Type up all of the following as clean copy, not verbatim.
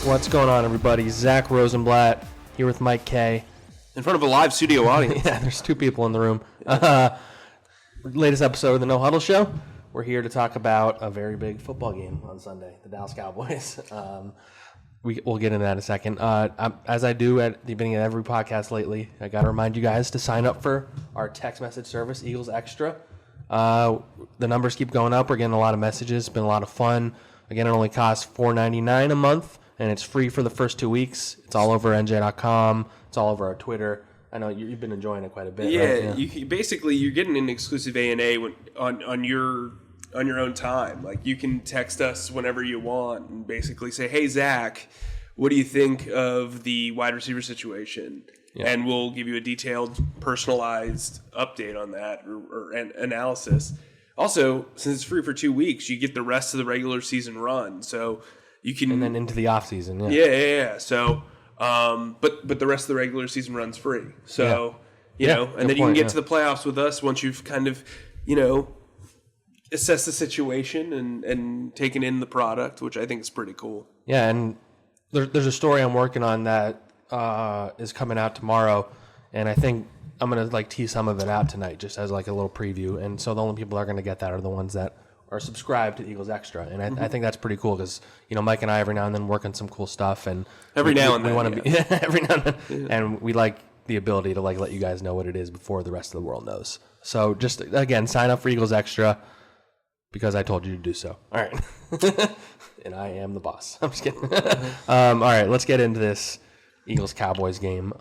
What's going on, everybody? Zack Rosenblatt here with Kaye. In front of a live studio audience. Yeah, there's two people in the room. Latest episode of the No Huddle Show. We're here to talk about a very big football game on Sunday, the Dallas Cowboys. We'll get into that in a second. As I do at the beginning of every podcast lately, I got to remind you guys to sign up for our text message service, Eagles Extra. The numbers keep going up. We're getting a lot of messages. It's been a lot of fun. Again, it only costs $4.99 a month, and it's free for the first 2 weeks. It's all over NJ.com. It's all over our Twitter. I know you've been enjoying it quite a bit. Yeah, right? you're getting an exclusive A&A on your own time. Like, you can text us whenever you want and basically say, "Hey Zach, what do you think of the wide receiver situation?" Yeah. And we'll give you a detailed, personalized update on that or an analysis. Also, since it's free for 2 weeks, you get the rest of the regular season run, so you can, and then into the off season. Yeah. So, but the rest of the regular season run's free. So, you know, and then you can get to the playoffs with us once you've kind of, assessed the situation and taken in the product, which I think is pretty cool. Yeah, and there's a story I'm working on that is coming out tomorrow, and I think I'm going to tease some of it out tonight just as a little preview. And so the only people that are going to get that are the ones that are subscribed to Eagles Extra. And I think that's pretty cool because, Mike and I every now and then work on some cool stuff. And every now and then. And we like the ability to let you guys know what it is before the rest of the world knows. So just, again, sign up for Eagles Extra because I told you to do so. All right. And I am the boss. I'm just kidding. All right, let's get into this Eagles-Cowboys game.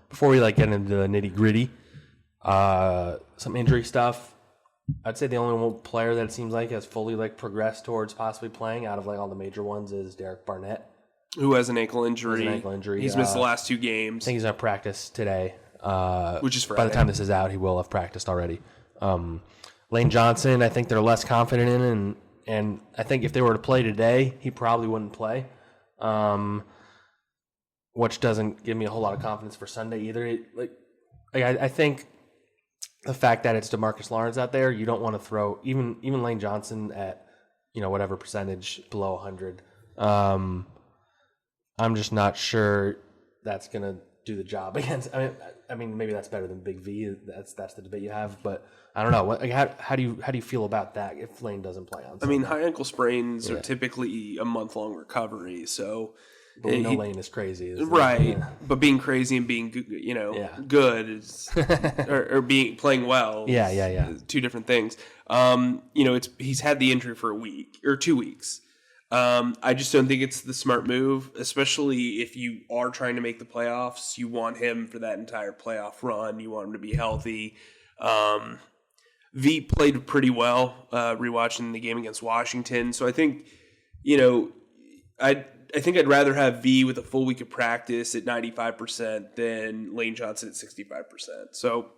Before we get into the nitty-gritty, some injury stuff. I'd say the only one player that it seems like has fully progressed towards possibly playing out of all the major ones is Derek Barnett, who has an ankle injury. He's missed the last 2 games. I think he's going to practice today. Which is Friday. By the time this is out, he will have practiced already. Lane Johnson, I think they're less confident in, and I think if they were to play today, he probably wouldn't play. Which doesn't give me a whole lot of confidence for Sunday either. I think the fact that it's DeMarcus Lawrence out there, you don't want to throw even Lane Johnson at whatever percentage below 100. I'm just not sure that's gonna do the job against. I mean, maybe that's better than Big V. That's the debate you have, but I don't know. How do you feel about that if Lane doesn't play on Sunday? I mean, high ankle sprains are typically a month-long recovery, so. But we know Lane is crazy. Right, but being crazy and being, good is, or being playing well. Yeah. 2 different things. He's had the injury for a week or 2 weeks. I just don't think it's the smart move, especially if you are trying to make the playoffs. You want him for that entire playoff run. You want him to be healthy. V played pretty well, rewatching the game against Washington. So I think, I think I'd rather have V with a full week of practice at 95% than Lane Johnson at 65%. So,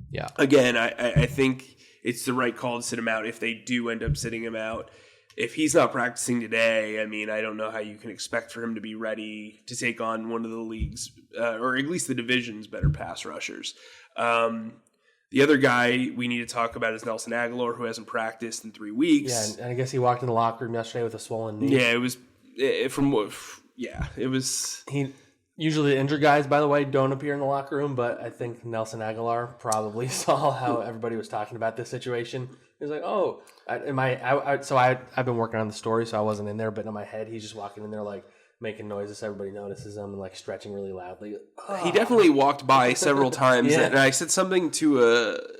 yeah. Again, I think it's the right call to sit him out if they do end up sitting him out. If he's not practicing today, I don't know how you can expect for him to be ready to take on one of the league's, or at least the division's better pass rushers. The other guy we need to talk about is Nelson Aguilar, who hasn't practiced in 3 weeks. Yeah, and I guess he walked in the locker room yesterday with a swollen knee. Yeah, it was... It was. Usually the injured guys, by the way, don't appear in the locker room, but I think Nelson Aguilar probably saw how everybody was talking about this situation. He was like, "Oh, I've been working on the story, so I wasn't in there, but in my head, he's just walking in there making noises so everybody notices him and stretching really loudly." He definitely walked by several times, and I said something to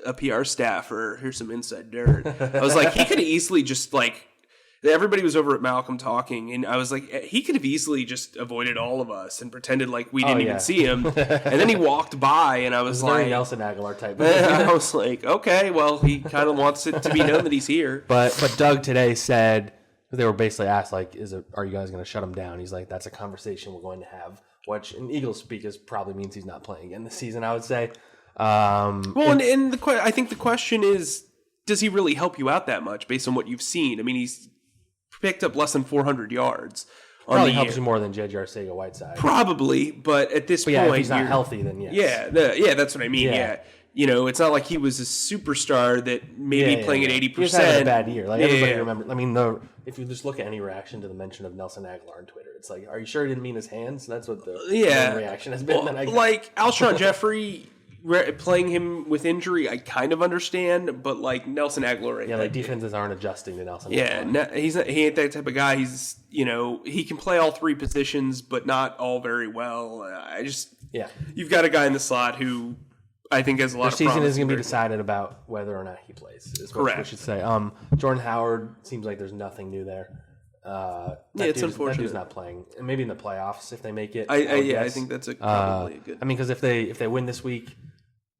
a PR staffer. Here's some inside dirt. I was like, he could have easily just everybody was over at Malcolm talking, and I was like, he could have easily just avoided all of us and pretended like we didn't even see him. And then he walked by, and I was like... very Nelson Aguilar type. I was like, okay, well, he kind of wants it to be known that he's here. But Doug today said, they were basically asked, are you guys going to shut him down? He's like, that's a conversation we're going to have, which in Eagles speak probably means he's not playing again this season, I would say. I think the question is, does he really help you out that much based on what you've seen? I mean, he's picked up less than 400 yards. Probably helps you more than J.J. Arcega-Whiteside. Probably, but at this point... if he's not healthy, then yes. Yeah, that's what I mean, yeah. it's not like he was a superstar that maybe playing at 80%. He was having a bad year. Like everybody remembers. I mean, if you just look at any reaction to the mention of Nelson Aguilar on Twitter, it's like, are you sure he didn't mean his hands? That's what the reaction has been. Well, like Alshon Jeffrey, playing him with injury, I kind of understand, but like Nelson Aguilar, defenses aren't adjusting to Nelson. Yeah, he ain't that type of guy. He's he can play all three positions, but not all very well. You've got a guy in the slot who I think has a lot of promise. Their season is going to be decided about whether or not he plays. Is what we should say. Jordan Howard seems like there's nothing new there. It's unfortunate. That dude's not playing. And maybe in the playoffs if they make it. I think that's probably a good. I mean, because if they win this week,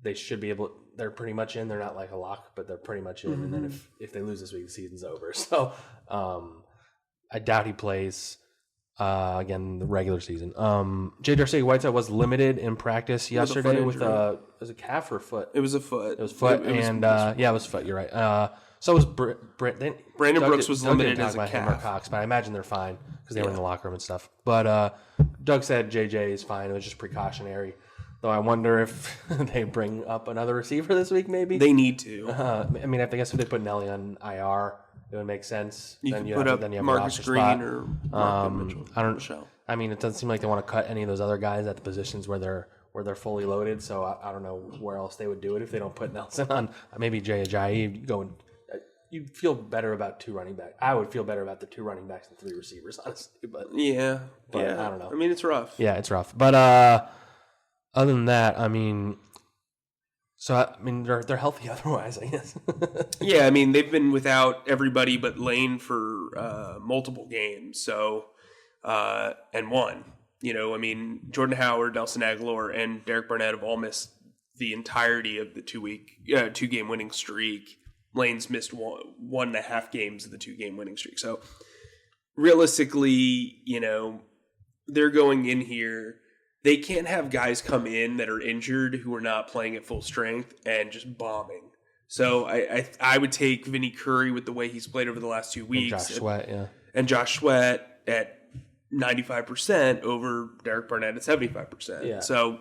they should be able. They're pretty much in. They're not like a lock, but they're pretty much in. Mm-hmm. And then if they lose this week, the season's over. So I doubt he plays again the regular season. J. Arcega-Whiteside was limited in practice yesterday with was a calf or a foot? It was a foot. It was foot, it was foot. You're right. So was Brandon Brooks was limited as a calf. Or Cox, but I imagine they're fine because they were in the locker room and stuff. But Doug said JJ is fine. It was just precautionary. Though I wonder if they bring up another receiver this week. Maybe they need to. I mean, I guess if they put Nelly on IR, it would make sense. You can put up Marcus Green or Mitchell. I mean, it doesn't seem like they want to cut any of those other guys at the positions where they're fully loaded. So I don't know where else they would do it if they don't put Nelson on. Maybe Jay Ajayi going. You'd feel better about two running backs. I would feel better about the two running backs than three receivers, honestly. But I don't know. I mean, it's rough. Yeah, it's rough. But other than that, I mean, they're healthy otherwise, I guess. Yeah, I mean, they've been without everybody but Lane for multiple games. So and won. I mean, Jordan Howard, Nelson Aguilar, and Derek Barnett have all missed the entirety of the 2-game winning streak. Lane's missed 1.5 games of the 2-game winning streak. So realistically, they're going in here. They can't have guys come in that are injured who are not playing at full strength and just bombing. So I would take Vinny Curry with the way he's played over the last 2 weeks. And Josh Sweat at 95% over Derek Barnett at 75%. Yeah. So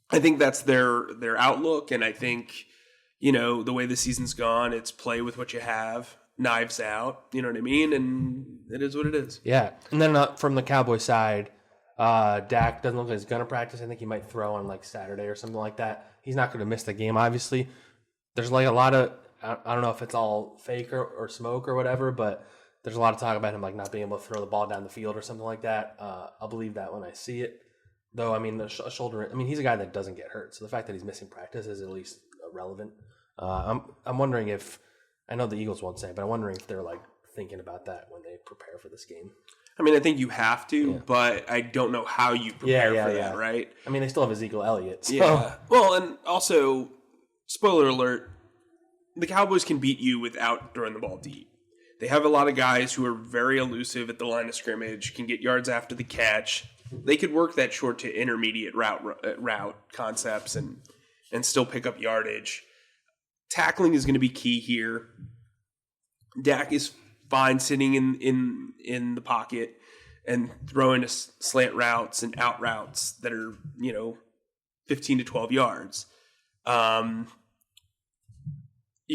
I think that's their outlook, and I think the way the season's gone, it's play with what you have, knives out, you know what I mean? And it is what it is. Yeah. And then from the Cowboys side, Dak doesn't look like he's going to practice. I think he might throw on like Saturday or something like that. He's not going to miss the game, obviously. There's like a lot of, I don't know if it's all fake or smoke or whatever, but there's a lot of talk about him like not being able to throw the ball down the field or something like that. I'll believe that when I see it. Though, I mean, the shoulder, he's a guy that doesn't get hurt. So the fact that he's missing practice is at least relevant. I'm wondering if, I know the Eagles won't say, but I'm wondering if they're like thinking about that when they prepare for this game. I mean, I think you have to, but I don't know how you prepare for that, right? I mean, they still have Ezekiel Elliott. So. Yeah. Well, and also, spoiler alert, the Cowboys can beat you without throwing the ball deep. They have a lot of guys who are very elusive at the line of scrimmage, can get yards after the catch. They could work that short to intermediate route concepts and still pick up yardage. Tackling is going to be key here. Dak is fine sitting in the pocket and throwing slant routes and out routes that are 15 to 12 yards. You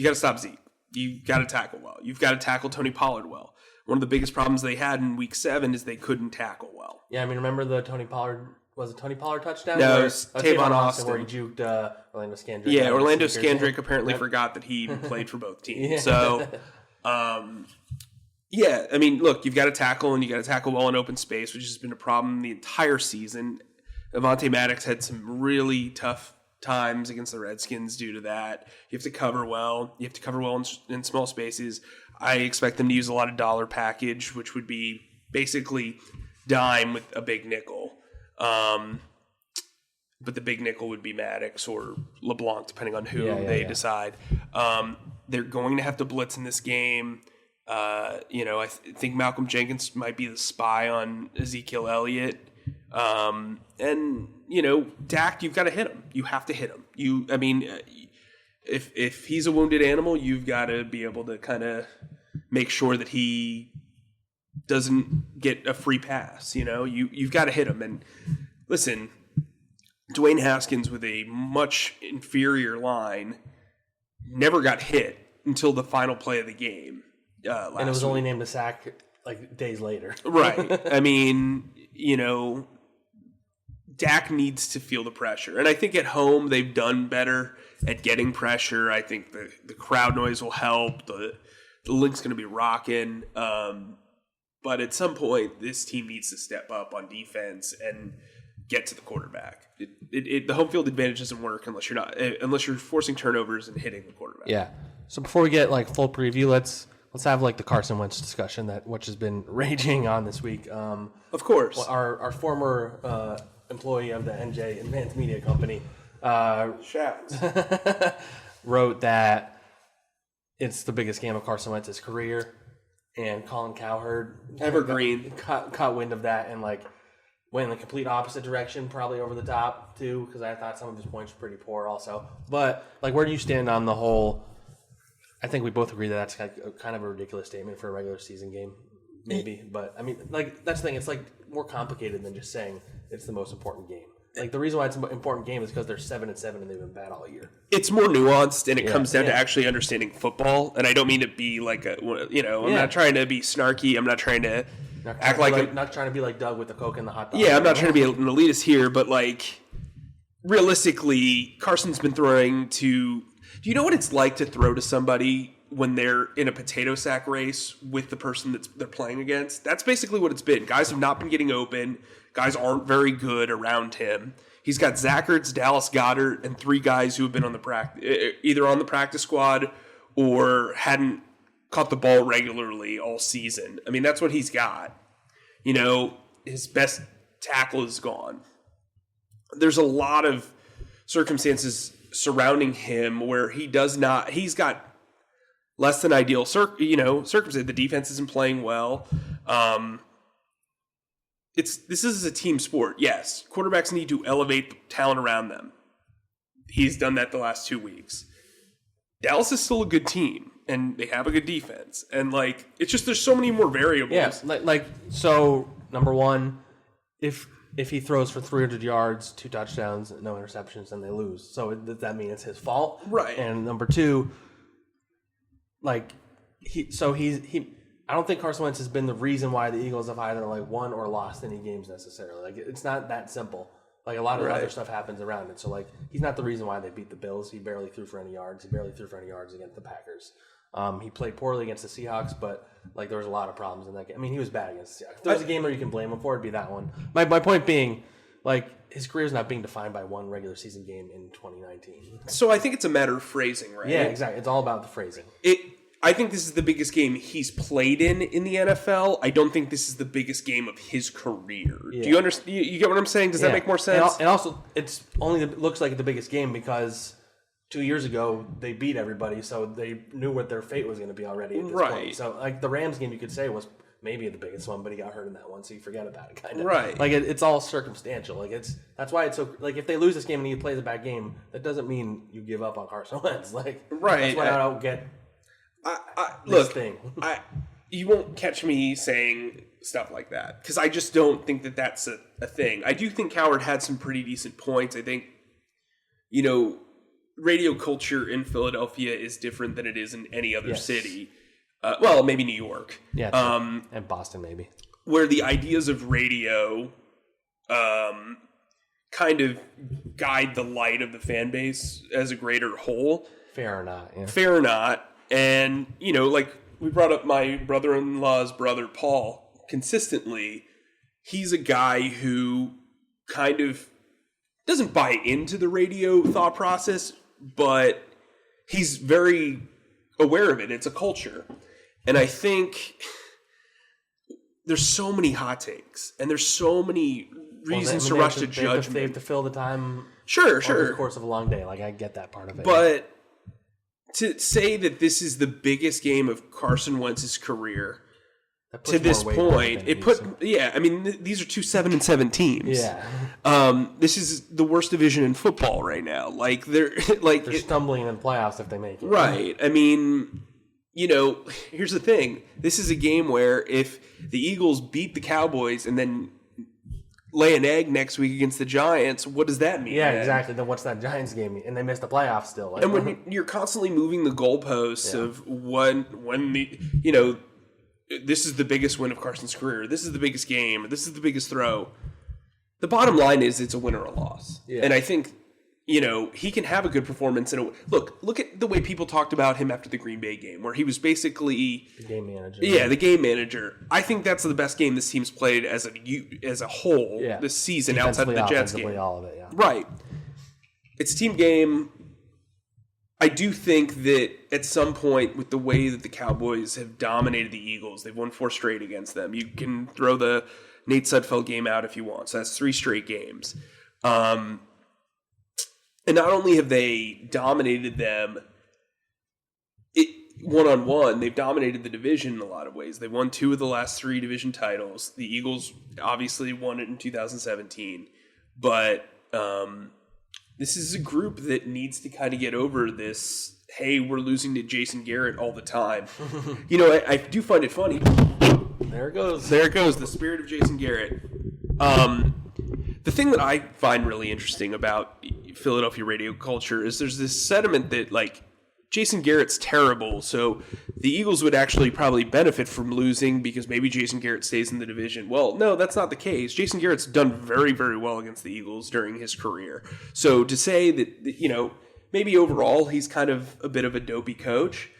got to stop Zeke. You've got to tackle well. You've got to tackle Tony Pollard well. One of the biggest problems they had in Week 7 is they couldn't tackle well. Yeah, I mean, remember the Tony Pollard touchdown? No, it was Tavon Austin where he juked Orlando Scandrick. Yeah, Orlando Scandrick apparently forgot that he played for both teams. Yeah. So, yeah, I mean, look, you've got to tackle, and you got to tackle well in open space, which has been a problem the entire season. Avonte Maddox had some really tough times against the Redskins due to that. You have to cover well. You have to cover well in small spaces. I expect them to use a lot of dollar package, which would be basically dime with a big nickel. But the big nickel would be Maddox or LeBlanc, depending on who they decide. They're going to have to blitz in this game. I think Malcolm Jenkins might be the spy on Ezekiel Elliott. And Dak, you've got to hit him. You have to hit him. If he's a wounded animal, you've got to be able to kind of make sure that he doesn't get a free pass. You've got to hit him. And listen, Dwayne Haskins with a much inferior line never got hit until the final play of the game last And it was week. only named a sack like days later. Right. I mean, Dak needs to feel the pressure. And I think at home they've done better at getting pressure. I think the crowd noise will help. The link's going to be rocking. But at some point, this team needs to step up on defense and get to the quarterback. The home field advantage doesn't work unless you're forcing turnovers and hitting the quarterback. Yeah. So before we get like full preview, let's have like the Carson Wentz discussion which has been raging on this week. Of course. Our former employee of the NJ Advanced Media Company wrote that it's the biggest game of Carson Wentz's career, and Colin Cowherd Evergreen caught wind of that and like went in the complete opposite direction, probably over the top too, because I thought some of his points were pretty poor also. But like, where do you stand on the whole? I think we both agree that that's kind of a ridiculous statement for a regular season game, maybe. But I mean, like, that's the thing. It's like more complicated than just saying it's the most important game. Like, the reason why it's an important game is because they're 7-7 and they've been bad all year. It's more nuanced, and it comes down to actually understanding football. And I don't mean to be like I'm not trying to be snarky. I'm not trying to act like not trying to be like Doug with the Coke and the hot dog. Yeah, I'm not trying to be an elitist here, but like realistically, Carson's been throwing to. Do you know what it's like to throw to somebody when they're in a potato sack race with the person they're playing against? That's basically what it's been. Guys have not been getting open. Guys aren't very good around him. He's got Zack, Dallas Goedert, and 3 guys who have been on either on the practice squad or hadn't caught the ball regularly all season. I mean, that's what he's got. His best tackle is gone. There's a lot of circumstances surrounding him where he's got less than ideal circumstances. The defense isn't playing well. This is a team sport. Yes, quarterbacks need to elevate the talent around them. He's done that the last 2 weeks. Dallas is still a good team, and they have a good defense. And like, it's just there's so many more variables. Yeah, so number one, if he throws for 300 yards, 2 touchdowns, no interceptions, then they lose. So does that mean it's his fault? Right. And number two, like I don't think Carson Wentz has been the reason why the Eagles have either like won or lost any games necessarily. Like, it's not that simple. Like, a lot of other stuff happens around it. So like, he's not the reason why they beat the Bills. He barely threw for any yards. He barely threw for any yards against the Packers. He played poorly against the Seahawks, but like, there was a lot of problems in that game. I mean, he was bad against the Seahawks. If there was a game where you can blame him for, it'd be that one. My point being, like, his career is not being defined by one regular season game in 2019. So I think it's a matter of phrasing, right? Yeah, exactly. It's all about the phrasing. I think this is the biggest game he's played in the NFL. I don't think this is the biggest game of his career. Yeah. Do you understand? You get what I'm saying? Does that make more sense? And also, it's only looks like the biggest game because 2 years ago they beat everybody, so they knew what their fate was going to be already at this point. So, like, the Rams game, you could say was maybe the biggest one, but he got hurt in that one, so you forget about it, kind of. Right. Like, it's all circumstantial. Like, that's why it's so. Like, if they lose this game and he plays a bad game, that doesn't mean you give up on Carson Wentz. Like, that's why I don't get. Thing. You won't catch me saying stuff like that because I just don't think that that's a thing. I do think Cowherd had some pretty decent points. I think, radio culture in Philadelphia is different than it is in any other city. Well, maybe New York. Yeah, and Boston maybe. Where the ideas of radio kind of guide the light of the fan base as a greater whole. Fair or not. Yeah. Fair or not. And, like we brought up my brother-in-law's brother, Paul, consistently. He's a guy who kind of doesn't buy into the radio thought process, but he's very aware of it. It's a culture. And I think there's so many hot takes and there's so many reasons to rush to judgment. They have to fill the time over the course of a long day. Like, I get that part of it. But to say that this is the biggest game of Carson Wentz's career to this point, these are 2 7-7 teams. Yeah. This is the worst division in football right now. Like, they're stumbling in the playoffs if they make it. Right. I mean, here's the thing. This is a game where if the Eagles beat the Cowboys and then lay an egg next week against the Giants, what does that mean? Yeah, exactly. Then what's that Giants game? And they missed the playoffs still. Like, And when you're constantly moving the goalposts of when the this is the biggest win of Carson's career, this is the biggest game, this is the biggest throw. The bottom line is it's a win or a loss. Yeah. And I think, he can have a good performance. Look at the way people talked about him after the Green Bay game, where he was basically the game manager. Yeah, the game manager. I think that's the best game this team's played as a whole this season outside of the Jets game. All of it, yeah. Right. It's a team game. I do think that at some point, with the way that the Cowboys have dominated the Eagles, they've won 4 straight against them. You can throw the Nate Sudfeld game out if you want. So that's 3 straight games. And not only have they dominated them one-on-one, they've dominated the division in a lot of ways. They won 2 of the last 3 division titles. The Eagles obviously won it in 2017. But this is a group that needs to kind of get over this, hey, we're losing to Jason Garrett all the time. I do find it funny. There it goes. There it goes, the spirit of Jason Garrett. The thing that I find really interesting about Philadelphia radio culture is there's this sentiment that, like, Jason Garrett's terrible, so the Eagles would actually probably benefit from losing because maybe Jason Garrett stays in the division. Well, no, that's not the case. Jason Garrett's done very, very well against the Eagles during his career. So to say that, maybe overall he's kind of a bit of a dopey coach,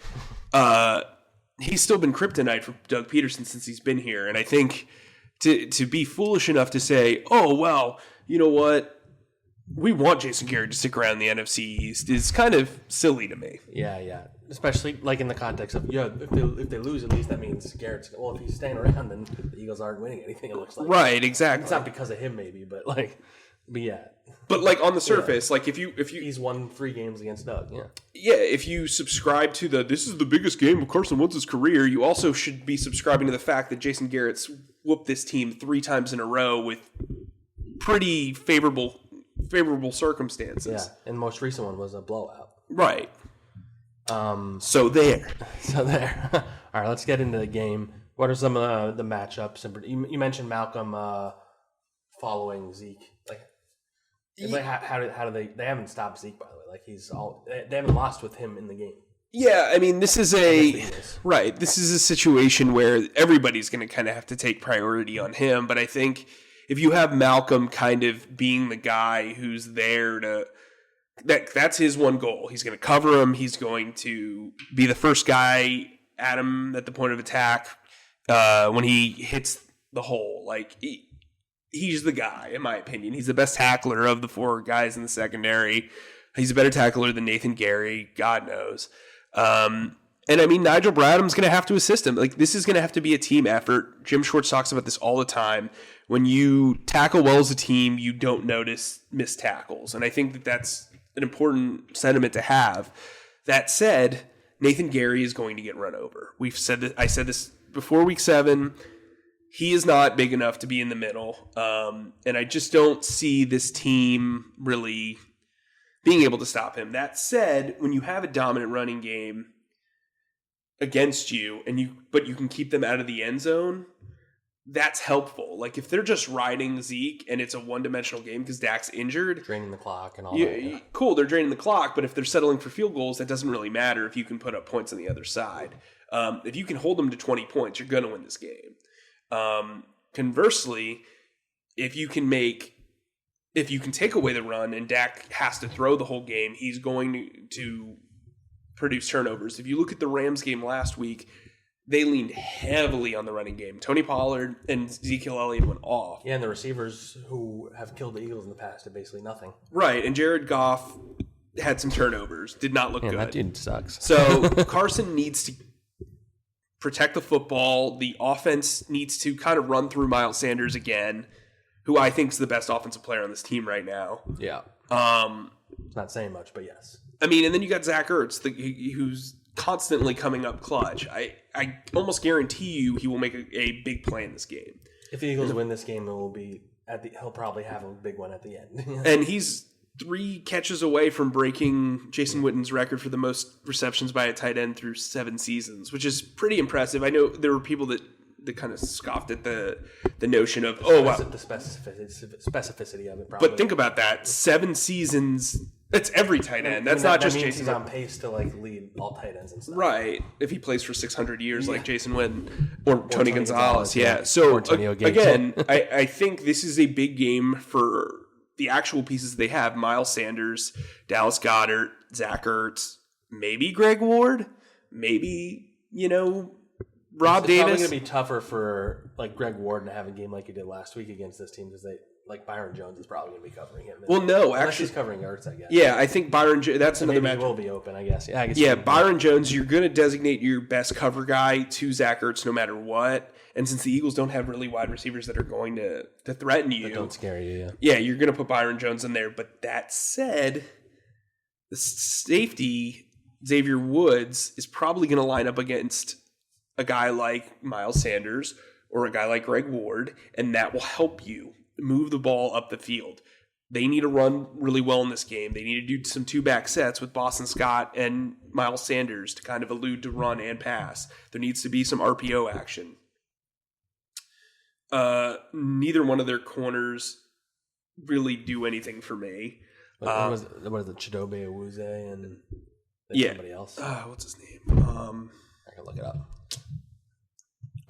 he's still been kryptonite for Doug Peterson since he's been here. And I think to be foolish enough to say, oh, well, you know what? We want Jason Garrett to stick around in the NFC East is kind of silly to me. Yeah. Especially like in the context of, if they lose, at least that means Garrett's, if he's staying around, then the Eagles aren't winning anything, it looks like. Right, exactly. It's not because of him maybe, but yeah. But like on the surface, like if you he's won 3 games against Doug, yeah. Yeah, if you subscribe to this is the biggest game of Carson Wentz's career, you also should be subscribing to the fact that Jason Garrett's whooped this team 3 times in a row with pretty favorable circumstances. Yeah, and the most recent one was a blowout. Right. So there. All right, let's get into the game. What are some of the matchups? You mentioned Malcolm following Zeke. How do they haven't stopped Zeke, by the way. They haven't lost with him in the game. Yeah, I mean, this is This is a situation where everybody's going to kind of have to take priority on him. But I think if you have Malcolm kind of being the guy who's there that's his one goal. He's going to cover him. He's going to be the first guy at him at the point of attack when he hits the hole. He's the guy, in my opinion. He's the best tackler of the 4 guys in the secondary. He's a better tackler than Nathan Gary, God knows. And I mean, Nigel Bradham's going to have to assist him. This is going to have to be a team effort. Jim Schwartz talks about this all the time. When you tackle well as a team, you don't notice missed tackles. And I think that that's an important sentiment to have. That said, Nathan Gary is going to get run over. I said this before week 7. He is not big enough to be in the middle. And I just don't see this team really being able to stop him. That said, when you have a dominant running game against you, but you can keep them out of the end zone, that's helpful. If they're just riding Zeke and it's a one-dimensional game because Dak's injured, draining the clock and all that. Yeah. Cool, they're draining the clock, but if they're settling for field goals, that doesn't really matter if you can put up points on the other side. If you can hold them to 20 points, you're going to win this game. Conversely, if you can take away the run and Dak has to throw the whole game, he's going to produce turnovers. If you look at the Rams game last week, they leaned heavily on the running game. Tony Pollard and Ezekiel Elliott went off. Yeah, and the receivers who have killed the Eagles in the past did basically nothing. Right, and Jared Goff had some turnovers. Did not look good. That dude sucks. So Carson needs to protect the football. The offense needs to kind of run through Miles Sanders again, who I think is the best offensive player on this team right now. Yeah. It's not saying much, but yes. I mean, and then you got Zach Ertz, who's constantly coming up clutch. I almost guarantee you he will make a big play in this game. If the Eagles win this game, it will be he'll probably have a big one at the end. And he's 3 catches away from breaking Jason Witten's record for the most receptions by a tight end through 7 seasons, which is pretty impressive. I know there were people that kind of scoffed at the notion of wow, the specificity of it. Probably. But think about that: 7 seasons. That's every tight end. That's not just Jason. He's on pace to lead all tight ends and stuff. Right. If he plays for 600 years like Jason Witten or Tony Gonzalez. Yeah. So again, I think this is a big game for the actual pieces they have. Miles Sanders, Dallas Goedert, Zach Ertz, maybe Greg Ward, maybe, Rob Davis. It's probably going to be tougher for Greg Ward to have a game like he did last week against this team because Byron Jones is probably going to be covering him. Well, no, unless actually, he's covering Ertz, I guess. Yeah, I think Byron. That's another match. He will be open, I guess. Yeah, Byron Jones. You're going to designate your best cover guy to Zach Ertz no matter what. And since the Eagles don't have really wide receivers that are going to threaten you, that don't scare you. Yeah, you're going to put Byron Jones in there. But that said, the safety Xavier Woods is probably going to line up against a guy like Miles Sanders or a guy like Greg Ward, and that will help you move the ball up the field. They need to run really well in this game. They need to do some 2-back sets with Boston Scott and Miles Sanders to kind of allude to run and pass. There needs to be some RPO action. Neither one of their corners really do anything for me. What is it, Chidobe Awuzie and somebody else? What's his name? I can look it up.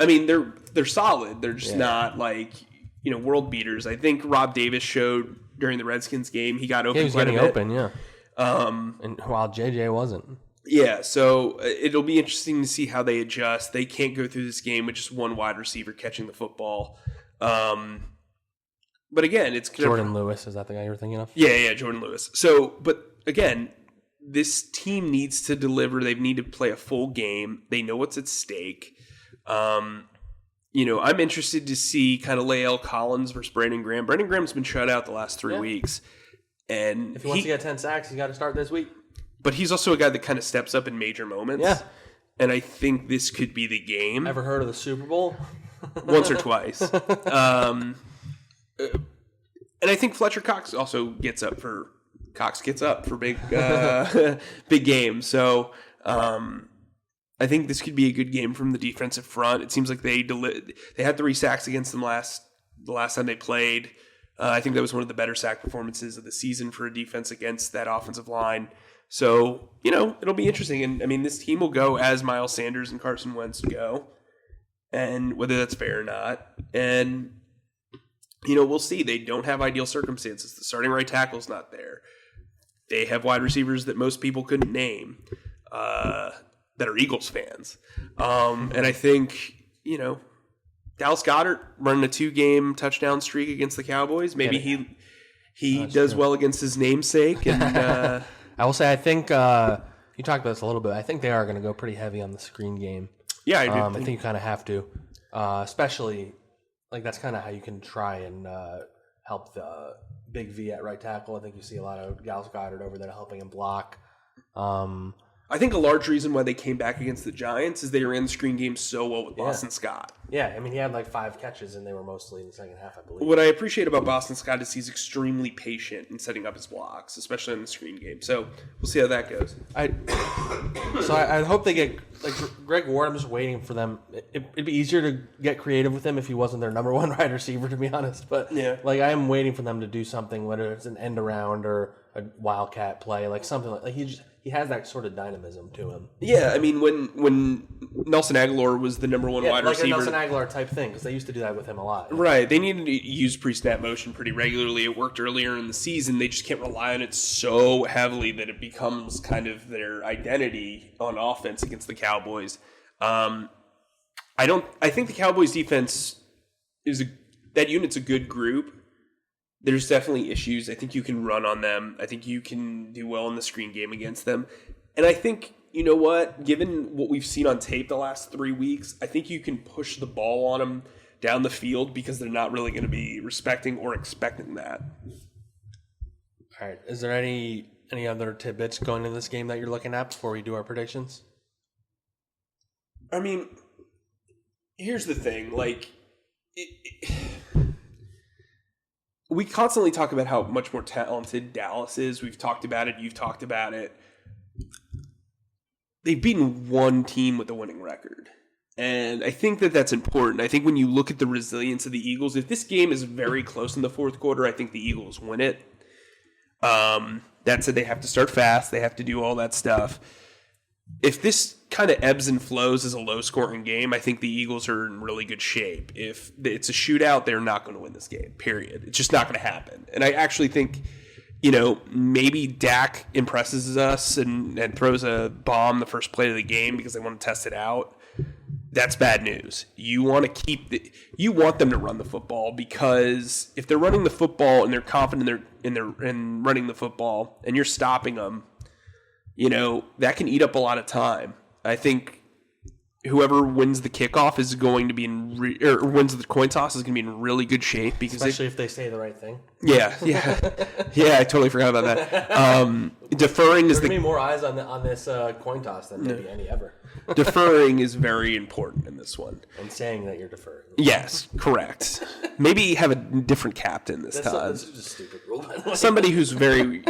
I mean, they're solid. They're just not world beaters. I think Rob Davis showed during the Redskins game he got open. He was getting open, yeah. And while JJ wasn't. Yeah, so it'll be interesting to see how they adjust. They can't go through this game with just one wide receiver catching the football. But again, it's Jordan Lewis. Is that the guy you were thinking of? Yeah, Jordan Lewis. So, but again, this team needs to deliver. They need to play a full game. They know what's at stake. I'm interested to see kind of Lael Collins versus Brandon Graham. Brandon Graham's been shut out the last 3 weeks. And if he wants to get 10 sacks, he's got to start this week. But he's also a guy that kind of steps up in major moments. Yeah. And I think this could be the game. Ever heard of the Super Bowl? Once or twice. And I think Fletcher Cox also gets up for big big games. So I think this could be a good game from the defensive front. It seems like they had 3 sacks against them the last time they played. I think that was one of the better sack performances of the season for a defense against that offensive line. So, it'll be interesting. And, I mean, this team will go as Miles Sanders and Carson Wentz go, and whether that's fair or not. And, we'll see. They don't have ideal circumstances. The starting right tackle's not there. They have wide receivers that most people couldn't name that are Eagles fans. And I think, Dallas Goedert running a 2-game touchdown streak against the Cowboys. Maybe he does well against his namesake. And I will say, I think you talked about this a little bit. I think they are going to go pretty heavy on the screen game. Yeah, I do. I think you kind of have to, especially that's kind of how you can try and help the big V at right tackle. I think you see a lot of Dallas Goedert over there helping him block. I think a large reason why they came back against the Giants is they ran the screen game so well with Boston Scott. Yeah, I mean, he had 5 catches, and they were mostly in the second half, I believe. What I appreciate about Boston Scott is he's extremely patient in setting up his blocks, especially in the screen game. So we'll see how that goes. I hope they get Greg Ward. I'm just waiting for them. It'd be easier to get creative with him if he wasn't their number 1 wide receiver, to be honest. But I am waiting for them to do something, whether it's an end around or a wildcat play, something he has that sort of dynamism to him. Yeah, I mean, when Nelson Aguilar was the number 1 wide receiver. Like a Nelson Aguilar type thing, because they used to do that with him a lot. Right. They needed to use pre-snap motion pretty regularly. It worked earlier in the season. They just can't rely on it so heavily that it becomes kind of their identity on offense against the Cowboys. I think the Cowboys defense that unit's a good group. There's definitely issues. I think you can run on them. I think you can do well in the screen game against them. And I think, given what we've seen on tape the last 3 weeks, I think you can push the ball on them down the field because they're not really going to be respecting or expecting that. All right. Is there any other tidbits going into this game that you're looking at before we do our predictions? I mean, here's the thing. We constantly talk about how much more talented Dallas is. We've talked about it. You've talked about it. They've beaten 1 team with a winning record. And I think that that's important. I think when you look at the resilience of the Eagles, if this game is very close in the fourth quarter, I think the Eagles win it. That said, they have to start fast. They have to do all that stuff. If this kind of ebbs and flows as a low-scoring game, I think the Eagles are in really good shape. If it's a shootout, they're not going to win this game, period. It's just not going to happen. And I actually think, maybe Dak impresses us and throws a bomb the first play of the game because they want to test it out. That's bad news. You want them to run the football, because if they're running the football and they're confident in running the football and you're stopping them, that can eat up a lot of time. I think whoever wins the kickoff is going to be wins the coin toss is going to be in really good shape, because especially if they say the right thing. Yeah. I totally forgot about that. Deferring is There's going to be more eyes on this coin toss than maybe any ever. Deferring is very important in this one. And saying that you're deferring. Yes, correct. Maybe have a different captain this time. This is a stupid rule. Somebody who's very,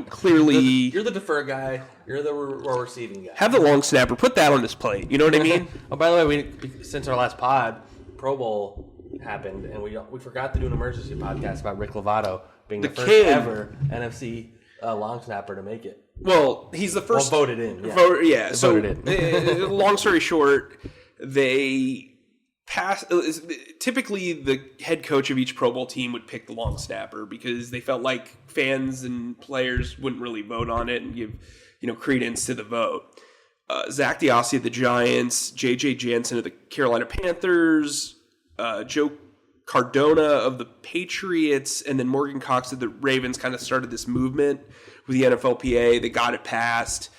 clearly... You're the defer guy. You're the receiving guy. Have the long snapper. Put that on his plate. You know what I mean? Oh, by the way, since our last pod, Pro Bowl happened, and we forgot to do an emergency podcast about Rick Lovato being the first ever NFC long snapper to make it. Well, he's the first. Well, voted in. Yeah. Voted in. Long story short, they passed. Typically, the head coach of each Pro Bowl team would pick the long snapper because they felt like fans and players wouldn't really vote on it and give credence to the vote. Zack of the Giants, J.J. Jansen of the Carolina Panthers, Joe Cardona of the Patriots, and then Morgan Cox of the Ravens kind of started this movement with the NFLPA. They got it passed.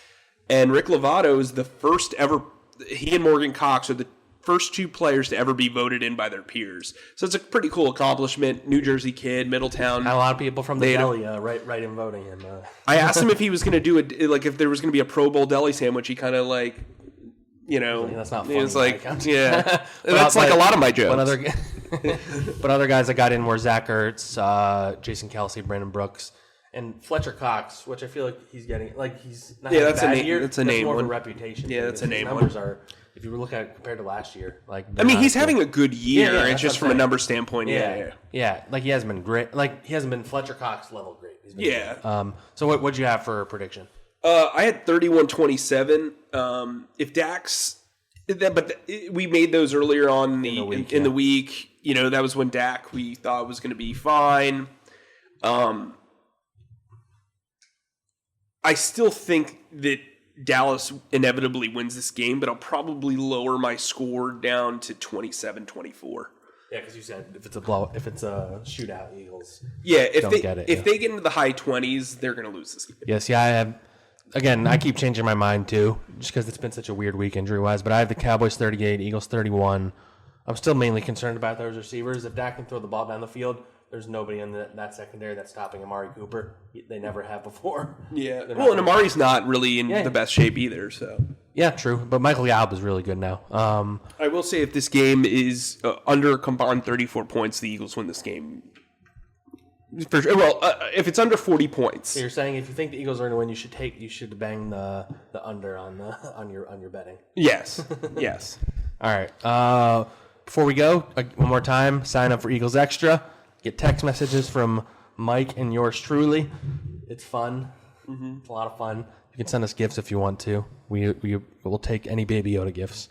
And Rick Lovato is the first ever, he and Morgan Cox are the first two players to ever be voted in by their peers. So it's a pretty cool accomplishment. New Jersey kid, Middletown. Had a lot of people from the deli right in voting him. I asked him if he was going to do if there was going to be a Pro Bowl deli sandwich. He kind of that's not funny. He was like, yeah. That's like a lot of my jokes. But other guys that got in were Zach Ertz, Jason Kelsey, Brandon Brooks, and Fletcher Cox, which I feel like he's getting, he's not having a bad year. That's a name more one. Of a reputation. Yeah, that's a name numbers one. Are, if you look at it compared to last year, he's having a good year. Yeah, it's just from a number standpoint. Yeah. He hasn't been great. He hasn't been Fletcher Cox level great. He's been great. So what'd you have for a prediction? I had 31-27. If Dak's, we made those earlier on in the week. That was when Dak we thought was going to be fine. I still think that Dallas inevitably wins this game, but I'll probably lower my score down to 27-24. Yeah, because you said if it's a shootout, Eagles. Yeah, if they get into the high 20s, they're going to lose this game. Yes, I have. Again, I keep changing my mind too, just because it's been such a weird week injury-wise. But I have the Cowboys 38, Eagles 31. I'm still mainly concerned about those receivers. If Dak can throw the ball down the field, there's nobody in that secondary that's stopping Amari Cooper. They never have before. Yeah. Well, and Amari's not really in the best shape either. So. Yeah, true. But Michael Gallup is really good now. I will say if this game is under a combined 34 points, the Eagles win this game. For sure. Well, if it's under 40 points. So you're saying if you think the Eagles are going to win, you should bang the under on your betting. Yes. Yes. All right. Before we go, one more time, sign up for Eagles Extra. Get text messages from Mike and yours truly. It's fun. Mm-hmm. It's a lot of fun. You can send us gifts if you want to. We will take any Baby Yoda gifts.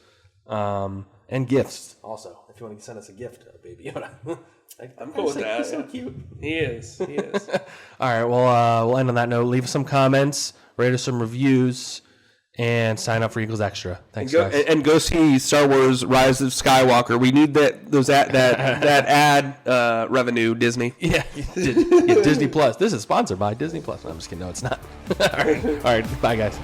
And gifts also. If you want to send us a gift of Baby Yoda. I'm cool with that. He's so cute. He is. All right. Well, we'll end on that note. Leave us some comments. Rate us some reviews. And sign up for Eagles Extra. Thanks, guys. And go see Star Wars: Rise of Skywalker. We need that ad revenue, Disney. Yeah, Disney Plus. This is sponsored by Disney Plus. No, I'm just kidding. No, it's not. All right. Bye, guys.